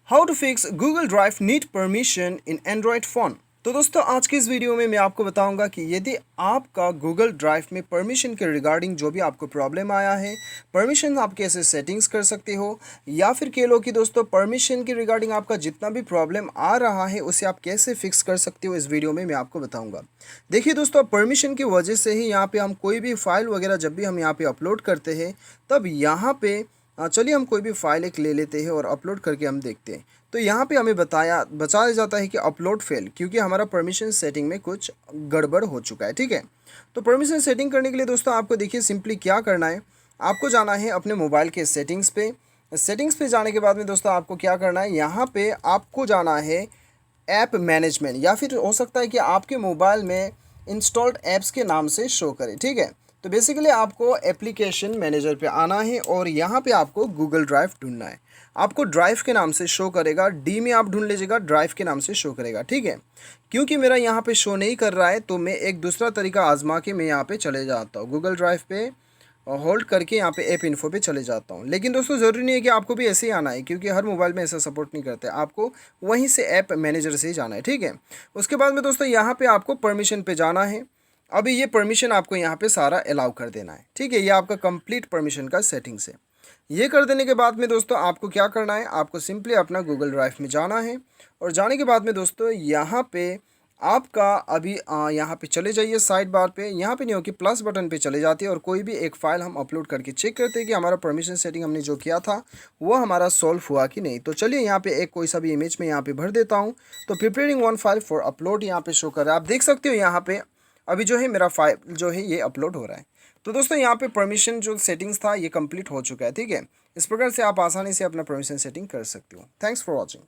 How to fix Google Drive need permission in Android phone. तो दोस्तों आज की इस वीडियो में मैं आपको बताऊंगा कि यदि आपका गूगल ड्राइव में परमिशन के रिगार्डिंग जो भी आपको प्रॉब्लम आया है, परमिशन आप कैसे सेटिंग्स कर सकते हो, या फिर कह लो कि दोस्तों परमिशन के रिगार्डिंग आपका जितना भी प्रॉब्लम आ रहा है उसे आप कैसे फिक्स कर सकते हो, इस वीडियो में मैं आपको बताऊँगा। देखिए दोस्तों, परमिशन की वजह से ही यहाँ पर हम कोई भी फाइल वगैरह जब भी हम यहाँ पर अपलोड करते हैं, तब यहाँ पर चलिए हम कोई भी फाइल एक ले लेते हैं और अपलोड करके हम देखते हैं। तो यहाँ पे हमें बताया जाता है कि अपलोड फेल, क्योंकि हमारा परमिशन सेटिंग में कुछ गड़बड़ हो चुका है। ठीक है, तो परमिशन सेटिंग करने के लिए दोस्तों आपको देखिए सिंपली क्या करना है। आपको जाना है अपने मोबाइल के सेटिंग्स पे जाने के बाद में दोस्तों आपको क्या करना है, यहाँ पे आपको जाना है ऐप मैनेजमेंट, या फिर हो सकता है कि आपके मोबाइल में इंस्टॉल्ड ऐप्स के नाम से शो करे। ठीक है, तो बेसिकली आपको एप्लीकेशन मैनेजर पे आना है और यहाँ पे आपको गूगल ड्राइव ढूंढना है। आपको ड्राइव के नाम से शो करेगा, डी में आप ढूंढ लीजिएगा, ड्राइव के नाम से शो करेगा। ठीक है, क्योंकि मेरा यहाँ पे शो नहीं कर रहा है तो मैं एक दूसरा तरीका आजमा के मैं यहाँ पे चले जाता हूँ, गूगल ड्राइव पे होल्ड करके यहाँ पे ऐप इन्फो पे चले जाता हूँ। लेकिन दोस्तों ज़रूरी नहीं है कि आपको भी ऐसे ही आना है, क्योंकि हर मोबाइल में ऐसा सपोर्ट नहीं करते। आपको वहीं से ऐप मैनेजर से ही जाना है। ठीक है, उसके बाद में दोस्तों यहाँ पे आपको परमिशन पे जाना है। अभी ये परमिशन आपको यहाँ पे सारा अलाउ कर देना है। ठीक है, ये आपका कंप्लीट परमिशन का सेटिंग्स है। ये कर देने के बाद में दोस्तों आपको क्या करना है, आपको सिंपली अपना गूगल ड्राइव में जाना है और जाने के बाद में दोस्तों यहाँ पे आपका अभी यहाँ पे चले जाइए साइड बार पे। यहाँ पे नहीं हो कि प्लस बटन पे चले जाती है और कोई भी एक फ़ाइल हम अपलोड करके चेक करते हैं कि हमारा परमिशन सेटिंग हमने जो किया था वो हमारा सॉल्व हुआ कि नहीं। तो चलिए यहाँ पे एक कोई सा भी इमेज में यहाँ पे भर देता हूँ। तो preparing one file for upload यहाँ पे शो कर रहा है, आप देख सकते हो। यहाँ पे अभी जो है मेरा फाइल जो है ये अपलोड हो रहा है। तो दोस्तों यहाँ पे परमिशन जो सेटिंग्स था ये कंप्लीट हो चुका है। ठीक है, इस प्रकार से आप आसानी से अपना परमिशन सेटिंग कर सकते हो। Thanks for watching.